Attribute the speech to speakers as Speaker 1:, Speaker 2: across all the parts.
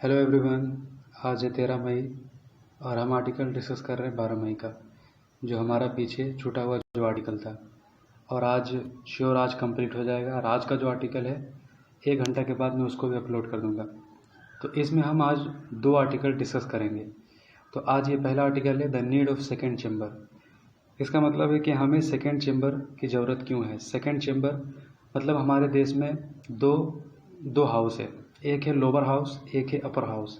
Speaker 1: Hello everyone. आज है 13 मई और हम आर्टिकल डिस्कस कर रहे हैं 12 मई का, जो हमारा पीछे छूटा हुआ जो आर्टिकल था। और आज श्योर आज कंप्लीट हो जाएगा। और आज का जो आर्टिकल है 1 घंटा के बाद मैं उसको भी अपलोड कर दूंगा। तो इसमें हम आज 2 आर्टिकल डिस्कस करेंगे। तो आज ये पहला आर्टिकल है the need of second chamber. इसका मतलब है कि हमें सेकेंड चेम्बर की ज़रूरत क्यों है। सेकेंड चेम्बर मतलब हमारे देश में दो दो हाउस है, एक है लोअर हाउस, एक है upper house.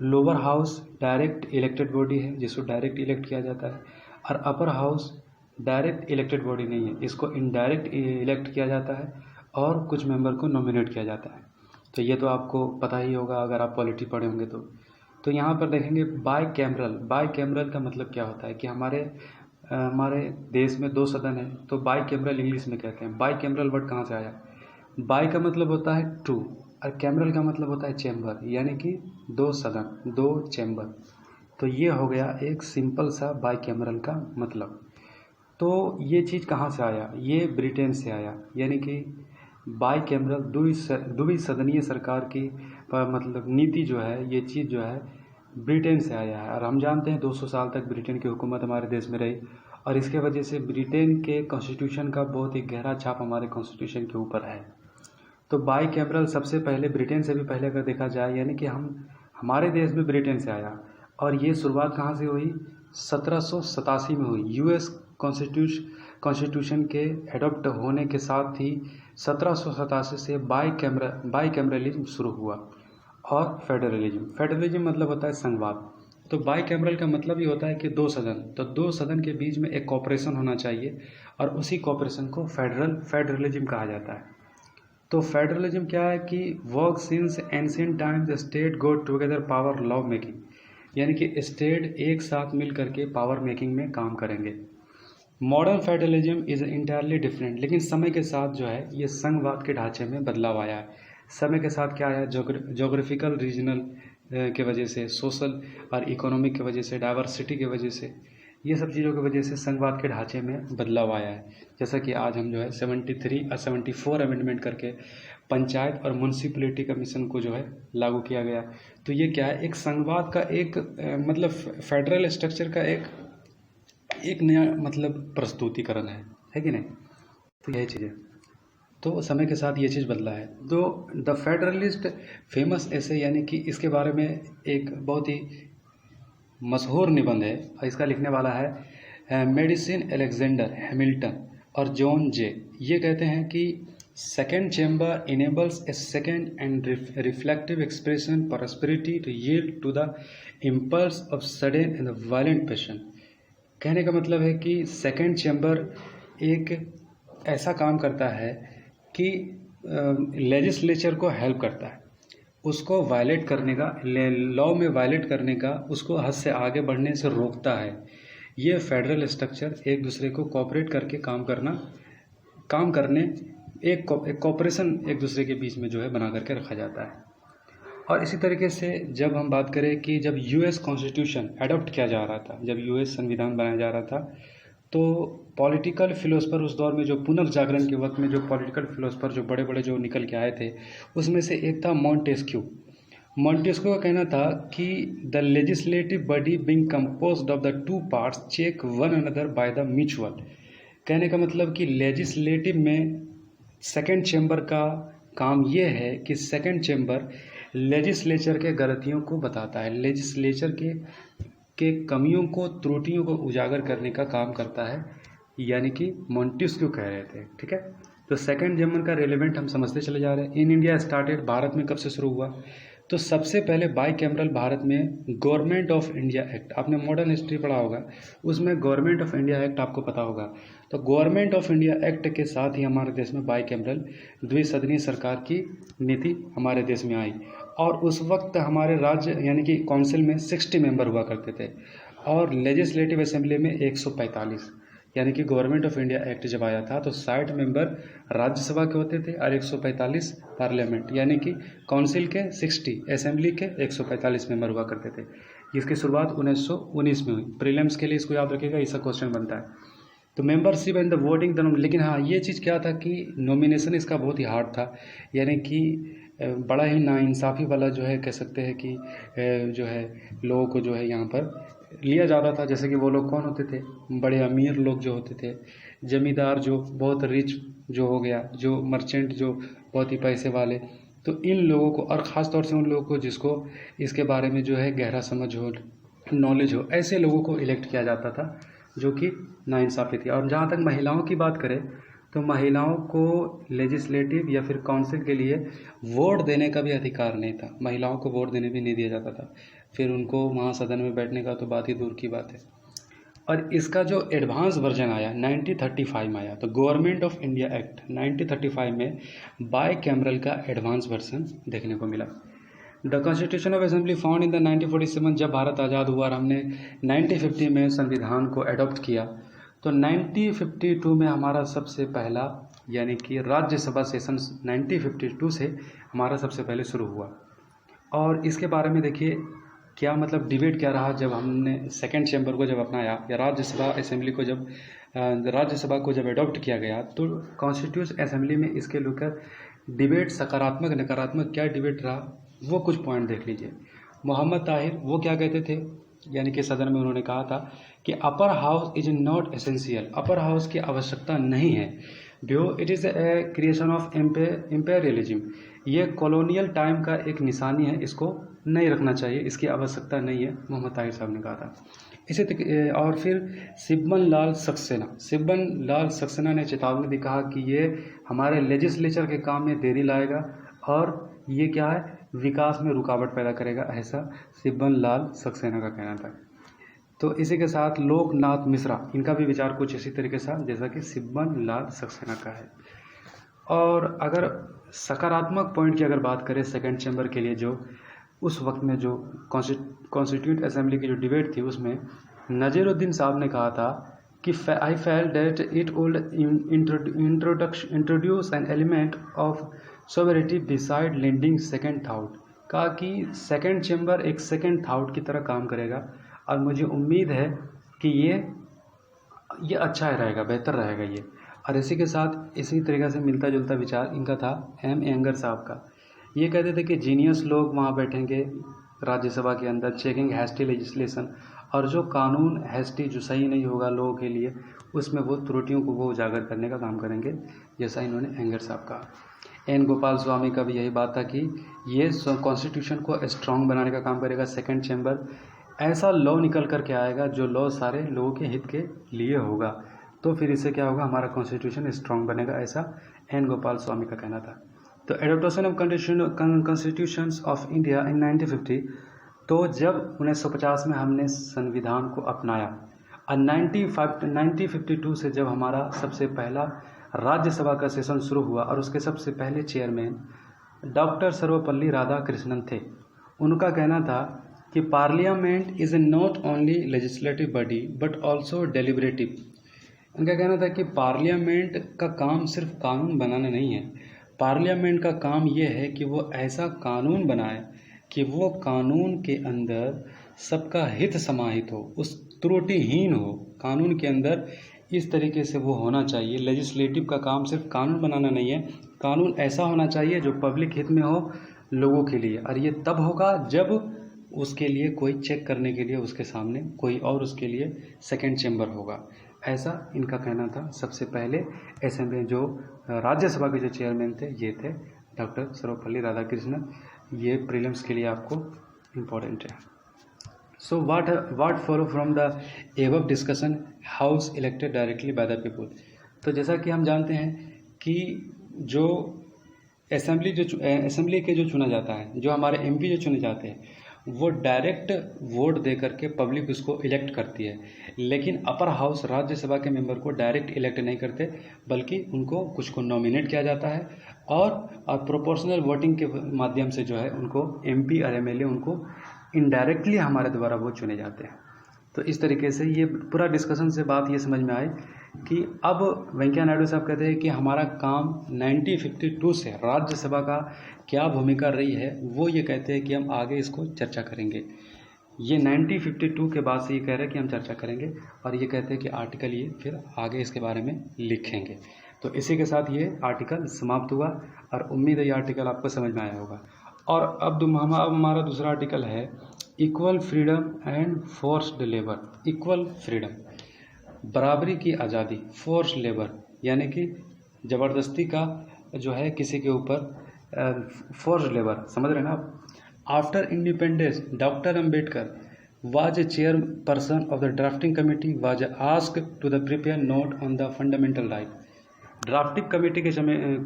Speaker 1: Lower house direct elected body है जिसको डायरेक्ट इलेक्ट किया जाता है, और upper house direct elected body नहीं है, इसको इनडायरेक्ट इलेक्ट किया जाता है और कुछ मेंबर को नॉमिनेट किया जाता है। तो ये तो आपको पता ही होगा अगर आप पॉलिटी पढ़े होंगे तो यहाँ पर देखेंगे बाई कैमरल। बाई कैमरल का मतलब क्या होता है कि हमारे देश में 2 सदन है, तो बाई कैमरल इंग्लिश में कहते हैं। बाई कैमरल वर्ड कहाँ से आया? बाई का मतलब होता है 2 और कैमरल का मतलब होता है चैम्बर, यानी कि 2 सदन, 2 चैम्बर। तो ये हो गया एक सिंपल सा बाई कैमरल का मतलब। तो ये चीज़ कहाँ से आया? ये ब्रिटेन से आया, यानी कि बाई कैमरल द्विसदनीय सरकार की मतलब नीति जो है, ये चीज़ जो है ब्रिटेन से आया है। और हम जानते हैं 200 साल तक ब्रिटेन की हुकूमत हमारे देश में रही, और इसके वजह से ब्रिटेन के कॉन्स्टिट्यूशन का बहुत ही गहरा छाप हमारे कॉन्स्टिट्यूशन के ऊपर है। तो बाई कैमरल सबसे पहले ब्रिटेन से भी पहले अगर देखा जाए, यानी कि हमारे देश में ब्रिटेन से आया। और ये शुरुआत कहाँ से हुई? 1787 में हुई। यूएस कॉन्स्टिट्यूशन के एडॉप्ट होने के साथ ही 1787 से बाई कैमरलिज्म शुरू हुआ। और फेडरलिज्म मतलब होता है संघवाद। तो बाई कैमरल का मतलब ये होता है कि 2 सदन, तो 2 सदन के बीच में एक कॉपरेशन होना चाहिए, और उसी कॉपरेशन को फेडरलिज्म कहा जाता है। तो फेडरलिज्म क्या है कि work since ancient times state go together power law making, यानी कि स्टेट एक साथ मिल करके पावर मेकिंग में काम करेंगे। Modern federalism is entirely different, लेकिन समय के साथ जो है ये संघवाद के ढांचे में बदलाव आया है। समय के साथ क्या आया? जोग्राफिकल रीजनल के वजह से, सोशल और इकोनॉमिक की वजह से, डाइवर्सिटी की वजह से, ये सब चीज़ों की वजह से संघवाद के ढांचे में बदलाव आया है। जैसा कि आज हम जो है 73 और 74 अमेंडमेंट करके पंचायत और म्यूनसिपलिटी कमीशन को जो है लागू किया गया। तो ये क्या है? एक संघवाद का एक मतलब फेडरल स्ट्रक्चर का एक नया मतलब प्रस्तुतिकरण है कि नहीं? तो यही चीज़ है। तो समय के साथ ये चीज़ बदला है। तो द फेडरलिस्ट फेमस ऐसे, यानी कि इसके बारे में एक बहुत ही मशहूर निबंध है, और इसका लिखने वाला है मेडिसिन अलेक्जेंडर हैमिल्टन और जॉन जे। ये कहते हैं कि second chamber enables a second and reflective expression prosperity to yield to the impulse of sudden and violent passion. कहने का मतलब है कि सेकेंड चेम्बर एक ऐसा काम करता है कि लेजिस्लेचर को हेल्प करता है, उसको वायलेट करने का, लॉ में वायलेट करने का, उसको हद से आगे बढ़ने से रोकता है। ये फेडरल स्ट्रक्चर एक दूसरे को कोऑपरेट करके काम करने एक कोऑपरेशन एक दूसरे के बीच में जो है बना करके रखा जाता है। और इसी तरीके से जब हम बात करें कि जब यूएस कॉन्स्टिट्यूशन अडॉप्ट किया जा रहा था, जब यूएस संविधान बनाया जा रहा था, तो पॉलिटिकल फिलोसफर उस दौर में जो पुनर्जागरण के वक्त में जो पॉलिटिकल फिलोसफर जो बड़े बड़े जो निकल के आए थे, उसमें से एक था मॉन्टेस्क्यू का कहना था कि the legislative body being composed of the 2 parts check one another by the mutual. कहने का मतलब कि लेजिस्लेटिव में सेकेंड चेम्बर का काम ये है कि सेकेंड चेम्बर लेजिस्लेचर के गलतियों को बताता है, लेजिस्लेचर के कमियों को, त्रुटियों को उजागर करने का काम करता है, यानी कि मॉन्टेस्क्यू कह रहे थे। ठीक है, तो सेकेंड चेम्बर का रेलेवेंट हम समझते चले जा रहे हैं। इन इंडिया स्टार्टेड, भारत में कब से शुरू हुआ? तो सबसे पहले बाई कैमरल भारत में गवर्नमेंट ऑफ इंडिया एक्ट, आपने मॉडर्न हिस्ट्री पढ़ा होगा, उसमें गवर्नमेंट ऑफ इंडिया एक्ट आपको पता होगा। तो गवर्नमेंट ऑफ इंडिया एक्ट के साथ ही हमारे देश में बाई कैमरल द्विसदनीय सरकार की नीति हमारे देश में आई। और उस वक्त हमारे राज्य यानी कि काउंसिल में 60 मेंबर हुआ करते थे, और लेजिस्लेटिव असेंबली में 145, यानी कि गवर्नमेंट ऑफ इंडिया एक्ट जब आया था तो 60 मेंबर राज्यसभा के होते थे और 145 पार्लियामेंट, यानी कि काउंसिल के 60, असेंबली के 145 मेंबर हुआ करते थे। इसकी शुरुआत 1919 में हुई। प्रीलिम्स के लिए इसको याद रखिएगा, ऐसा क्वेश्चन बनता है। तो मेंबरशिप एंड द वोटिंग, लेकिन हाँ ये चीज़ क्या था कि नॉमिनेशन इसका बहुत ही हार्ड था, यानी कि बड़ा ही नाइंसाफ़ी वाला जो है कह सकते हैं कि जो है लोगों को जो है यहाँ पर लिया जाता था। जैसे कि वो लोग कौन होते थे, बड़े अमीर लोग जो होते थे, ज़मींदार जो बहुत रिच जो हो गया, जो मर्चेंट जो बहुत ही पैसे वाले, तो इन लोगों को, और ख़ास तौर से उन लोगों को जिसको इसके बारे में जो है गहरा समझ हो, नॉलेज हो, ऐसे लोगों को इलेक्ट किया जाता था, जो कि नाइंसाफ़ी थी। और जहाँ तक महिलाओं की बात करें तो महिलाओं को लेजिस्लेटिव या फिर काउंसिल के लिए वोट देने का भी अधिकार नहीं था। महिलाओं को वोट देने भी नहीं दिया जाता था। फिर उनको वहाँ सदन में बैठने का तो बात ही दूर की बात है। और इसका जो एडवांस वर्जन आया 1935 में आया, तो गवर्नमेंट ऑफ इंडिया एक्ट 1935 में बाई कैमरल का एडवांस वर्जन देखने को मिला। The constitution of assembly found in the 1947, जब भारत आज़ाद हुआ और हमने 1950 में संविधान को एडॉप्ट किया, तो 1952 में हमारा सबसे पहला यानी कि राज्यसभा सेशन 1952 से हमारा सबसे पहले शुरू हुआ। और इसके बारे में देखिए क्या मतलब डिबेट क्या रहा जब हमने सेकंड चैम्बर को जब अपनाया, या राज्यसभा असेंबली को जब राज्यसभा को जब एडॉप्ट किया गया, तो कॉन्स्टिट्यूशन असेंबली में इसके लेकर डिबेट सकारात्मक नकारात्मक क्या डिबेट रहा, वो कुछ पॉइंट देख लीजिए। मोहम्मद ताहिर वो क्या कहते थे, यानी कि सदन में उन्होंने कहा था कि upper house is not essential, upper house की आवश्यकता नहीं है, ब्यो it is a creation of imperialism, ये कॉलोनियल टाइम का एक निशानी है, इसको नहीं रखना चाहिए, इसकी आवश्यकता नहीं है, मोहम्मद ताहिर साहब ने कहा था। इसी और फिर सिब्बन लाल सक्सेना ने चेतावनी दी, कहा कि ये हमारे लेजिस्लेचर के काम में देरी लाएगा और ये क्या है, विकास में रुकावट पैदा करेगा, ऐसा सिब्बन लाल सक्सेना का कहना था। तो इसी के साथ लोकनाथ मिश्रा, इनका भी विचार कुछ इसी तरीके से जैसा कि सिब्बन लाल सक्सेना का है। और अगर सकारात्मक पॉइंट की अगर बात करें सेकंड चैम्बर के लिए, जो उस वक्त में जो कॉन्स्टिट्यूंट असेंबली की जो डिबेट थी, उसमें नज़ीरुद्दीन साहब ने कहा था कि I felt that it would introduce an element of sobriety beside lending second thought, कहा कि सेकेंड चैम्बर एक सेकेंड थाउट की तरह काम करेगा और मुझे उम्मीद है कि ये अच्छा रहेगा, बेहतर रहेगा ये। और इसी के साथ इसी तरीके से मिलता जुलता विचार इनका था एम एंगर साहब का। ये कहते थे कि जीनियस लोग वहाँ बैठेंगे राज्यसभा के अंदर, चेकिंग हैस्टी लेजिस्लेशन, और जो कानून हैस्टी जो सही नहीं होगा लोगों के लिए, उसमें वो त्रुटियों को वो उजागर करने का काम करेंगे, जैसा इन्होंने एंगर साहब कहा। एन गोपाल स्वामी का भी यही बात था कि ये कॉन्स्टिट्यूशन को स्ट्रांग बनाने का काम करेगा सेकंड चैम्बर, ऐसा लॉ निकल करके आएगा जो लॉ सारे लोगों के हित के लिए होगा, तो फिर इससे क्या होगा, हमारा कॉन्स्टिट्यूशन स्ट्रांग बनेगा, ऐसा एन गोपाल स्वामी का कहना था। तो adaptation of constitutions of India in 1950, तो जब 1950 में हमने संविधान को अपनाया और 1952 से जब हमारा सबसे पहला राज्यसभा का सेशन शुरू हुआ और उसके सबसे पहले चेयरमैन डॉक्टर सर्वपल्ली राधाकृष्णन थे, उनका कहना था कि parliament is not only legislative body but also deliberative. उनका कहना था कि पार्लियामेंट का काम सिर्फ कानून बनाना नहीं है, पार्लियामेंट का काम ये है कि वो ऐसा कानून बनाए कि वो कानून के अंदर सबका हित समाहित हो, उस त्रुटिहीन हो, कानून के अंदर इस तरीके से वो होना चाहिए। लेजिस्लेटिव का काम सिर्फ कानून बनाना नहीं है, कानून ऐसा होना चाहिए जो पब्लिक हित में हो लोगों के लिए, और ये तब होगा जब उसके लिए कोई चेक करने के लिए उसके सामने कोई और उसके लिए सेकंड चैम्बर होगा, ऐसा इनका कहना था। सबसे पहले असेंबली जो राज्यसभा के जो चेयरमैन थे ये थे डॉक्टर सर्वपल्ली राधाकृष्णन। ये प्रीलिम्स के लिए आपको इम्पोर्टेंट है। So what follow from the above discussion, house elected directly by the people. तो जैसा कि हम जानते हैं कि जो असेंबली के जो चुना जाता है, जो हमारे एमपी जो चुने जाते हैं, वो डायरेक्ट वोट दे करके पब्लिक उसको इलेक्ट करती है, लेकिन अपर हाउस राज्यसभा के मेंबर को डायरेक्ट इलेक्ट नहीं करते, बल्कि उनको कुछ को नॉमिनेट किया जाता है और प्रोपोर्शनल वोटिंग के माध्यम से जो है उनको एमपी और एमएलए उनको इनडायरेक्टली हमारे द्वारा वो चुने जाते हैं। तो इस तरीके से ये पूरा डिस्कशन से बात ये समझ में आई कि अब वेंकैया नायडू साहब कहते हैं कि हमारा काम 1952 से राज्यसभा का क्या भूमिका रही है, वो ये कहते हैं कि हम आगे इसको चर्चा करेंगे। ये 1952 के बाद से ये कह रहे हैं कि हम चर्चा करेंगे, और ये कहते हैं कि आर्टिकल ये फिर आगे इसके बारे में लिखेंगे। तो तो इसी के साथ ये आर्टिकल समाप्त हुआ और उम्मीद है ये आर्टिकल आपको समझ में आया होगा। और अब हमारा दूसरा आर्टिकल है equal freedom and forced labour. Equal freedom, बराबरी की आज़ादी, फोर्स्ड लेबर यानी कि ज़बरदस्ती का जो है किसी के ऊपर, फोर्स्ड लेबर, समझ रहे हैं ना आप। After independence doctor Ambedkar was a chairperson of the drafting committee was asked to the prepare note on the fundamental right। Drafting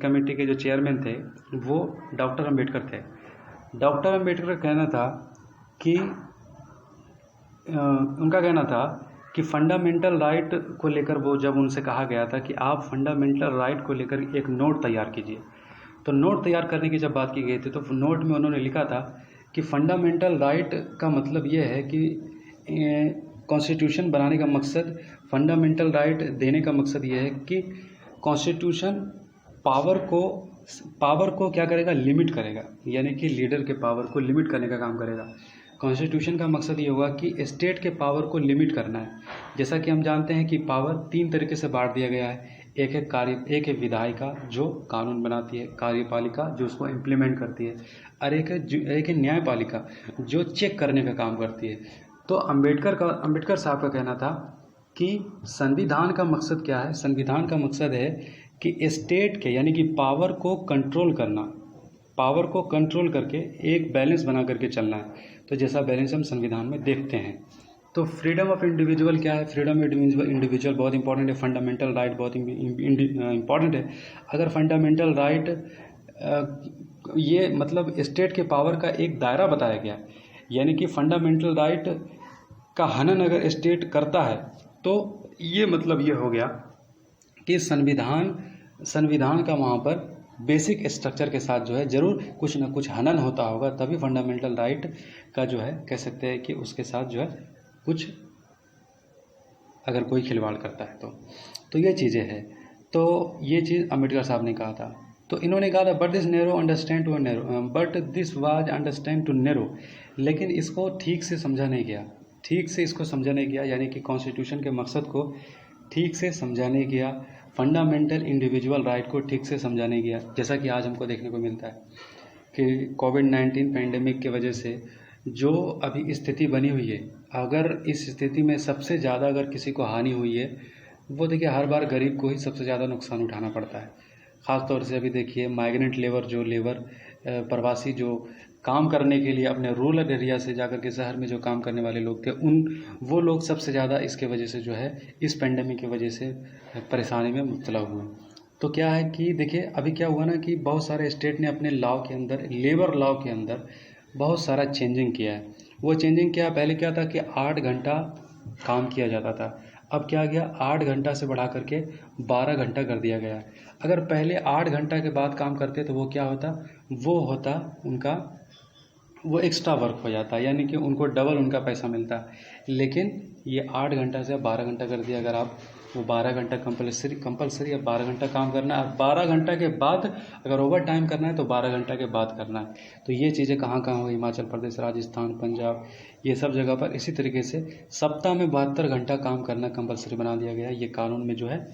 Speaker 1: committee के जो चेयरमैन थे वो डॉक्टर अम्बेडकर थे। डॉक्टर अम्बेडकर का कहना था कि उनका कहना था कि फंडामेंटल राइट को लेकर, वो जब उनसे कहा गया था कि आप फंडामेंटल राइट को लेकर एक नोट तैयार कीजिए, तो नोट तैयार करने की जब बात की गई थी तो नोट में उन्होंने लिखा था कि फंडामेंटल राइट का मतलब ये है कि कॉन्स्टिट्यूशन बनाने का मकसद, फंडामेंटल राइट देने का मकसद ये है कि कॉन्स्टिट्यूशन पावर को क्या करेगा, लिमिट करेगा, यानी कि लीडर के पावर को लिमिट करने का काम करेगा। कॉन्स्टिट्यूशन का मकसद ये होगा कि स्टेट के पावर को लिमिट करना है। जैसा कि हम जानते हैं कि पावर 3 तरीके से बांट दिया गया है। एक है विधायिका जो कानून बनाती है, कार्यपालिका जो उसको इम्प्लीमेंट करती है, और एक है न्यायपालिका जो चेक करने का काम करती है। तो अम्बेडकर साहब का कहना था कि संविधान का मकसद क्या है। संविधान का मकसद है कि स्टेट के यानी कि पावर को कंट्रोल करना, पावर को कंट्रोल करके एक बैलेंस बना करके चलना है। तो जैसा बैलेंस हम संविधान में देखते हैं। तो फ्रीडम ऑफ इंडिविजुअल क्या है? फ्रीडम ऑफ इंडिविजुअल बहुत इंपॉर्टेंट है। फंडामेंटल राइट बहुत इंपॉर्टेंट है। अगर फंडामेंटल राइट ये मतलब स्टेट के पावर का एक दायरा बताया गया, यानी कि फंडामेंटल राइट का हनन अगर स्टेट करता है तो ये मतलब ये हो गया कि संविधान का वहाँ पर बेसिक स्ट्रक्चर के साथ जो है ज़रूर कुछ ना कुछ हनन होता होगा, तभी फंडामेंटल राइट का जो है कह सकते हैं कि उसके साथ जो है कुछ अगर कोई खिलवाड़ करता है तो ये चीज़ें हैं। तो ये चीज़ अम्बेडकर साहब ने कहा था। तो इन्होंने कहा था but this was understand too narrow, लेकिन इसको ठीक से समझा नहीं गया, यानी कि कॉन्स्टिट्यूशन के मकसद को ठीक से समझा नहीं गया, फंडामेंटल इंडिविजुअल राइट को ठीक से समझा नहीं गया। जैसा कि आज हमको देखने को मिलता है कि कोविड-19 पैंडेमिक की वजह से जो अभी स्थिति बनी हुई है, अगर इस स्थिति में सबसे ज़्यादा अगर किसी को हानि हुई है, वो देखिए हर बार गरीब को ही सबसे ज़्यादा नुकसान उठाना पड़ता है। ख़ास तौर से अभी देखिए माइग्रेंट लेबर प्रवासी जो काम करने के लिए अपने रूरल एरिया से जाकर के शहर में जो काम करने वाले लोग थे, वो लोग सबसे ज़्यादा इसके वजह से जो है इस पेंडेमिक की वजह से परेशानी में मुब्तला हुए। तो क्या है कि देखिए अभी क्या हुआ ना कि बहुत सारे स्टेट ने अपने लॉ के अंदर, लेबर लॉ के अंदर बहुत सारा चेंजिंग किया है। वो चेंजिंग क्या, पहले क्या था कि 8 घंटा काम किया जाता था, अब क्या गया 8 घंटा से बढ़ा करके 12 घंटा कर दिया गया। अगर पहले 8 घंटा के बाद काम करते तो वो क्या होता, वो एक्स्ट्रा वर्क हो जाता, यानी कि उनको डबल उनका पैसा मिलता। लेकिन ये 8 घंटा से 12 घंटा कर दिया। अगर आप वो 12 घंटा कंपलसरी अब 12 घंटा काम करना है, 12 घंटा के बाद अगर ओवर टाइम करना है तो 12 घंटा के बाद करना है। तो ये चीज़ें कहाँ कहाँ हुई, हिमाचल प्रदेश, राजस्थान, पंजाब, ये सब जगह पर इसी तरीके से सप्ताह में 72 घंटा काम करना कंपलसरी बना दिया गया। ये कानून में जो है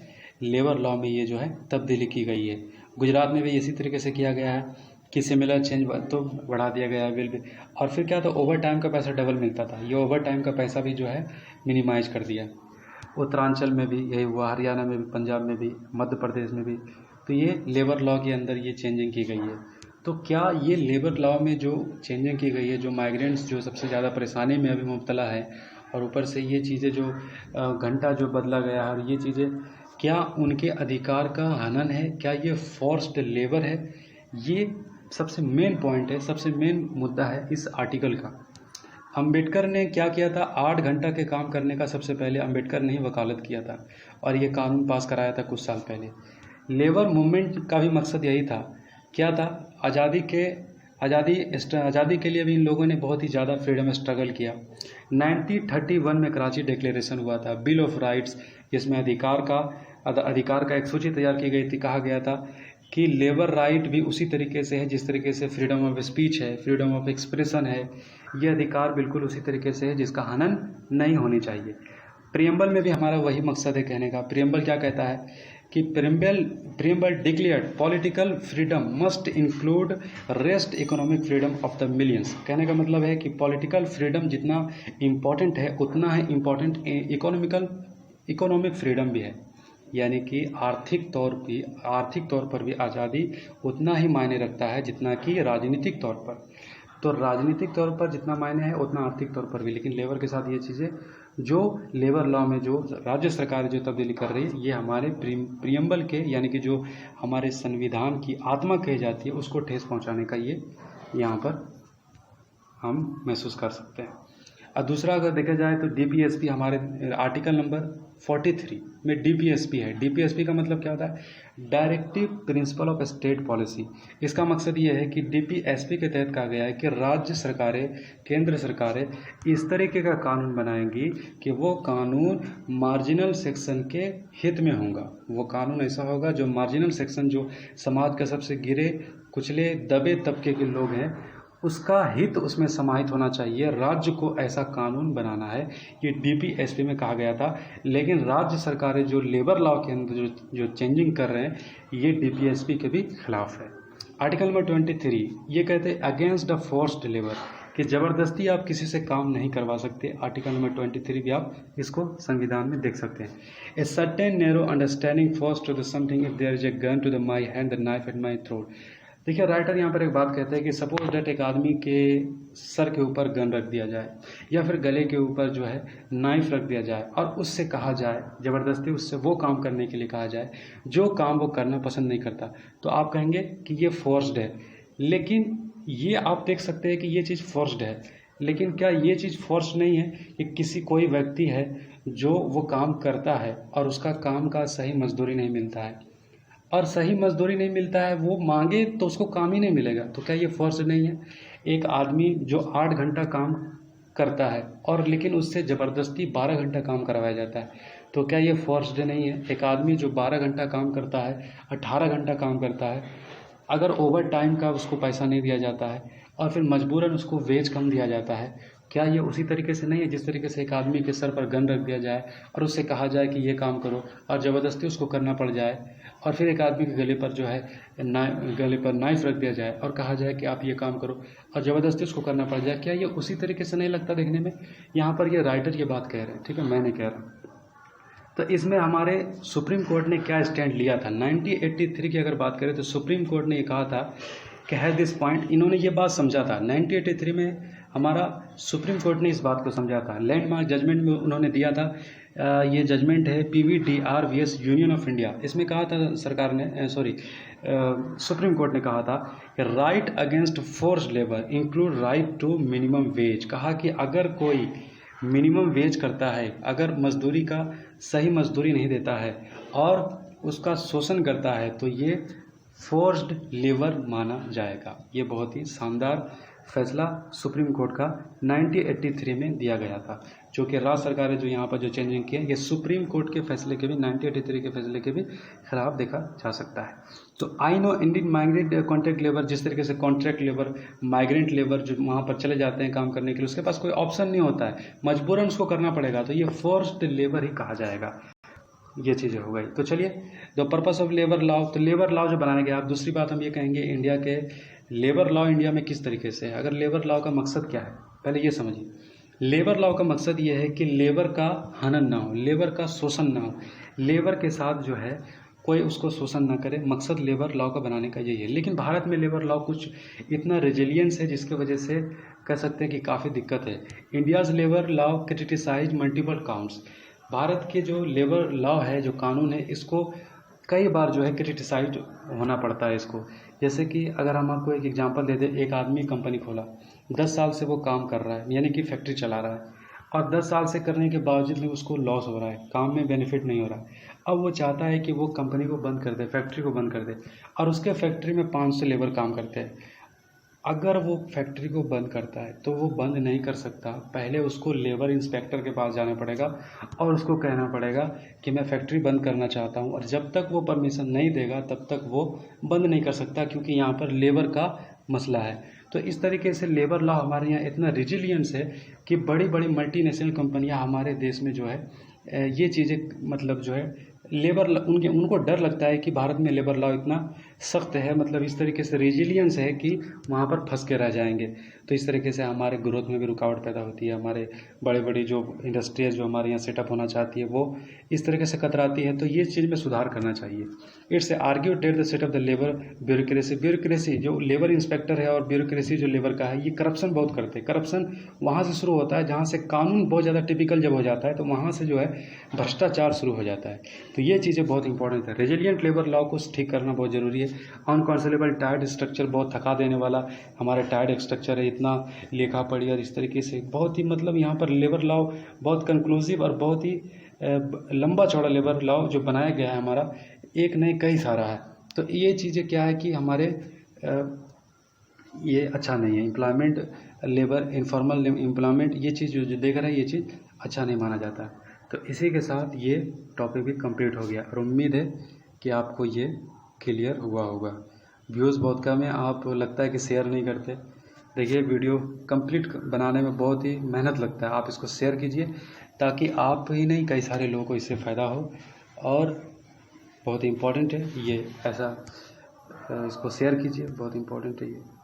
Speaker 1: लेबर लॉ में ये जो है तब्दीली की गई है। गुजरात में भी इसी तरीके से किया गया है कि सिमिलर चेंज तो बढ़ा दिया गया है बिल भी। और फिर क्या था, ओवर टाइम का पैसा डबल मिलता था, ये ओवर टाइम का पैसा भी जो है मिनिमाइज कर दिया। उत्तरांचल में भी यही हुआ, हरियाणा में भी, पंजाब में भी, मध्य प्रदेश में भी। तो ये लेबर लॉ के अंदर ये चेंजिंग की गई है। तो क्या ये लेबर लॉ में जो चेंजिंग की गई है, जो माइग्रेंट्स जो सबसे ज़्यादा परेशानी में अभी मुब्तला है, और ऊपर से ये चीज़ें जो घंटा जो बदला गया है, और ये चीज़ें क्या उनके अधिकार का हनन है, क्या ये फोर्स्ड लेबर है? ये सबसे मेन पॉइंट है, सबसे मेन मुद्दा है इस आर्टिकल का। अंबेडकर ने क्या किया था, 8 घंटा के काम करने का सबसे पहले अंबेडकर ने ही वकालत किया था और ये कानून पास कराया था कुछ साल पहले। लेबर मूवमेंट का भी मकसद यही था। क्या था, आज़ादी के लिए भी इन लोगों ने बहुत ही ज़्यादा फ्रीडम स्ट्रगल किया। 1931 में कराची डिक्लेरेशन हुआ था, बिल ऑफ राइट्स, जिसमें अधिकार का एक सूची तैयार की गई थी। कहा गया था कि लेबर राइट भी उसी तरीके से है जिस तरीके से फ्रीडम ऑफ स्पीच है, फ्रीडम ऑफ एक्सप्रेशन है, ये अधिकार बिल्कुल उसी तरीके से है जिसका हनन नहीं होनी चाहिए। प्रियम्बल में भी हमारा वही मकसद है कहने का। प्रियम्बल क्या कहता है कि preamble declared political freedom must include rest economic freedom of the millions. कहने का मतलब है कि पॉलिटिकल फ्रीडम जितना इम्पॉर्टेंट है उतना ही इम्पॉर्टेंट इकोनॉमिक फ्रीडम भी है, यानी कि आर्थिक तौर पर भी आज़ादी उतना ही मायने रखता है जितना कि राजनीतिक तौर पर। तो राजनीतिक तौर पर जितना मायने है उतना आर्थिक तौर पर भी, लेकिन लेबर के साथ ये चीज़ें जो लेबर लॉ में जो राज्य सरकार जो तब्दीली कर रही है ये हमारे प्रियम्बल के यानी कि जो हमारे संविधान की आत्मा कही जाती है उसको ठेस पहुंचाने का ये यहाँ पर हम महसूस कर सकते हैं। और दूसरा अगर देखा जाए तो डीपीएसपी हमारे आर्टिकल नंबर 43 में डीपीएसपी है। डीपीएसपी का मतलब क्या होता है? Directive principle of state policy. इसका मकसद ये है कि डीपीएसपी के तहत कहा गया है कि राज्य सरकारें, केंद्र सरकारें इस तरीके का कानून बनाएंगी कि वो कानून मार्जिनल सेक्शन के हित में होगा। वो कानून ऐसा होगा जो मार्जिनल सेक्शन, जो समाज का सबसे गिरे कुचले दबे तबके के लोग हैं, उसका हित उसमें समाहित होना चाहिए। राज्य को ऐसा कानून बनाना है, ये डीपीएसपी में कहा गया था। लेकिन राज्य सरकारें जो लेबर लॉ के अंदर जो चेंजिंग कर रहे हैं ये डीपीएसपी के भी खिलाफ है। आर्टिकल नंबर 23 ये कहते हैं अगेंस्ट द फोर्स्ड लेबर, कि ज़बरदस्ती आप किसी से काम नहीं करवा सकते। आर्टिकल नंबर 23 भी आप इसको संविधान में देख सकते हैं। A certain narrow understanding force to the something if there is a gun to the my hand the knife at my throat. देखिए राइटर यहाँ पर एक बात कहते हैं कि सपोज डेट एक आदमी के सर के ऊपर गन रख दिया जाए या फिर गले के ऊपर जो है नाइफ रख दिया जाए और उससे कहा जाए, ज़बरदस्ती उससे वो काम करने के लिए कहा जाए जो काम वो करना पसंद नहीं करता, तो आप कहेंगे कि ये फोर्स्ड है। लेकिन ये आप देख सकते हैं कि ये चीज़ फोर्स्ड है, लेकिन क्या ये चीज़ फोर्स्ड नहीं है कि किसी कोई व्यक्ति है जो वो काम करता है और उसका काम का सही मजदूरी नहीं मिलता है, और सही मजदूरी नहीं मिलता है, वो मांगे तो उसको काम ही नहीं मिलेगा, तो क्या ये फोर्स्ड नहीं है? एक आदमी जो 8 घंटा काम करता है और लेकिन उससे ज़बरदस्ती 12 घंटा काम करवाया जाता है, तो क्या ये फोर्स्ड नहीं है? एक आदमी जो 12 घंटा काम करता है, 18 घंटा काम करता है, अगर ओवर टाइम का उसको पैसा नहीं दिया जाता है और फिर मजबूरन उसको वेज कम दिया जाता है, क्या ये उसी तरीके से नहीं है जिस तरीके से एक आदमी के सर पर गन रख दिया जाए और उससे कहा जाए कि ये काम करो और ज़बरदस्ती उसको करना पड़ जाए, और फिर एक आदमी के गले पर जो है गले पर नाइफ रख दिया जाए और कहा जाए कि आप ये काम करो और ज़बरदस्ती उसको करना पड़ जाए? क्या ये उसी तरीके से नहीं लगता देखने में? यहाँ पर ये राइटर ये बात कह रहे हैं, ठीक है, मैं नहीं कह रहा। तो इसमें हमारे सुप्रीम कोर्ट ने क्या स्टैंड लिया था? 1983 की अगर बात करें तो सुप्रीम कोर्ट ने ये कहा था कि है दिस पॉइंट, इन्होंने ये बात समझा था 1983 में, हमारा सुप्रीम कोर्ट ने इस बात को समझा था। लैंडमार्क जजमेंट में उन्होंने दिया था, ये जजमेंट है PVDR vs union of India. इसमें कहा था सरकार ने सुप्रीम कोर्ट ने कहा था कि right against forced labour include right to minimum wage. कहा कि अगर कोई मिनिमम वेज करता है, अगर मजदूरी का सही मजदूरी नहीं देता है और उसका शोषण करता है, तो ये फोर्स्ड लेबर माना जाएगा। ये बहुत ही शानदार फैसला सुप्रीम कोर्ट का 1983 में दिया गया था, जो कि राज्य सरकारें जो यहाँ पर जो चेंजिंग किए ये सुप्रीम कोर्ट के फैसले के भी, 1983 के फैसले के भी खिलाफ देखा जा सकता है। तो I know Indian migrant contract labour, जिस तरीके से कॉन्ट्रैक्ट लेबर, माइग्रेंट लेबर जो वहाँ पर चले जाते हैं काम करने के लिए, उसके पास कोई ऑप्शन नहीं होता है, मजबूरन उसको करना पड़ेगा, तो ये फोर्स्ड लेबर ही कहा जाएगा। ये चीज़ें हो गई। तो चलिए, the purpose of labour law, तो लेबर लॉ जो बनाने गया। आप दूसरी बात हम ये कहेंगे इंडिया के लेबर लॉ इंडिया में किस तरीके से है। अगर लेबर लॉ का मकसद क्या है पहले ये समझिए। लेबर लॉ का मकसद ये है कि लेबर का हनन ना हो, लेबर का शोषण ना हो, लेबर के साथ जो है कोई उसको शोषण ना करे, मकसद लेबर लॉ का बनाने का यही है। लेकिन भारत में लेबर लॉ कुछ इतना रेजिलियंस है जिसके वजह से कह सकते हैं कि काफ़ी दिक्कत है। India's labour law criticise multiple counts. भारत के जो लेबर लॉ है, जो कानून है, इसको कई बार जो है क्रिटिसाइज होना पड़ता है इसको। जैसे कि अगर हम आपको एक एग्जांपल दे दें, एक आदमी कंपनी खोला, 10 साल से वो काम कर रहा है, यानी कि फैक्ट्री चला रहा है, और 10 साल से करने के बावजूद भी उसको लॉस हो रहा है, काम में बेनिफिट नहीं हो रहा है। अब वो चाहता है कि वो कंपनी को बंद कर दे, फैक्ट्री को बंद कर दे, और उसके फैक्ट्री में 500 लेबर काम करते हैं। अगर वो फैक्ट्री को बंद करता है तो वो बंद नहीं कर सकता, पहले उसको लेबर इंस्पेक्टर के पास जाना पड़ेगा और उसको कहना पड़ेगा कि मैं फैक्ट्री बंद करना चाहता हूँ, और जब तक वो परमिशन नहीं देगा तब तक वो बंद नहीं कर सकता, क्योंकि यहाँ पर लेबर का मसला है। तो इस तरीके से लेबर लॉ हमारे यहाँ इतना रिजिलियंस है कि बड़ी बड़ी मल्टीनेशनल कंपनियाँ हमारे देश में जो है ये चीज़ें मतलब जो है लेबर उनको डर लगता है कि भारत में लेबर लॉ इतना सख्त है, मतलब इस तरीके से रेजिलियंस है कि वहाँ पर फंस के रह जाएंगे। तो इस तरीके से हमारे ग्रोथ में भी रुकावट पैदा होती है। हमारे बड़े बड़ी जो इंडस्ट्रीज जो हमारे यहाँ सेटअप होना चाहती है वो इस तरीके से कतराती है। तो ये चीज़ में सुधार करना चाहिए। It's argued that the set of the labour bureaucracy जो लेबर इंस्पेक्टर है और ब्यूरोक्रेसी जो लेबर का है, ये करप्शन बहुत करते हैं। करप्शन वहाँ से शुरू होता है जहाँ से कानून बहुत ज़्यादा टिपिकल जब हो जाता है, तो वहाँ से जो है भ्रष्टाचार शुरू हो जाता है। तो ये चीज़ें बहुत इंपॉर्टेंट है। रेजिलियंट लेबर लॉ को ठीक करना बहुत ज़रूरी है। अनकॉन्सेलेबल टायर्ड स्ट्रक्चर बहुत थका देने वाला हमारा टायर्ड स्ट्रक्चर है, इतना लेखा पढ़ी और इस तरीके से बहुत ही मतलब यहाँ पर लेबर लॉ बहुत कंक्लूसिव और बहुत ही लंबा चौड़ा लेबर लॉ जो बनाया गया है हमारा, एक नहीं कई सारा है। तो ये चीज़ें क्या है कि हमारे ये अच्छा नहीं है। एम्प्लॉयमेंट लेबर इनफॉर्मल एम्प्लॉयमेंट ये चीज़ जो देख रहे हैं, ये चीज़ अच्छा नहीं माना जाता है। तो इसी के साथ ये टॉपिक भी कंप्लीट हो गया और उम्मीद है कि आपको ये क्लियर हुआ होगा। व्यूज़ बहुत कम है, आप लगता है कि शेयर नहीं करते। देखिए वीडियो कंप्लीट बनाने में बहुत ही मेहनत लगता है। आप इसको शेयर कीजिए ताकि आप ही नहीं कई सारे लोगों को इससे फ़ायदा हो। और बहुत इम्पॉर्टेंट है ये, ऐसा इसको शेयर कीजिए, बहुत इम्पॉर्टेंट है ये।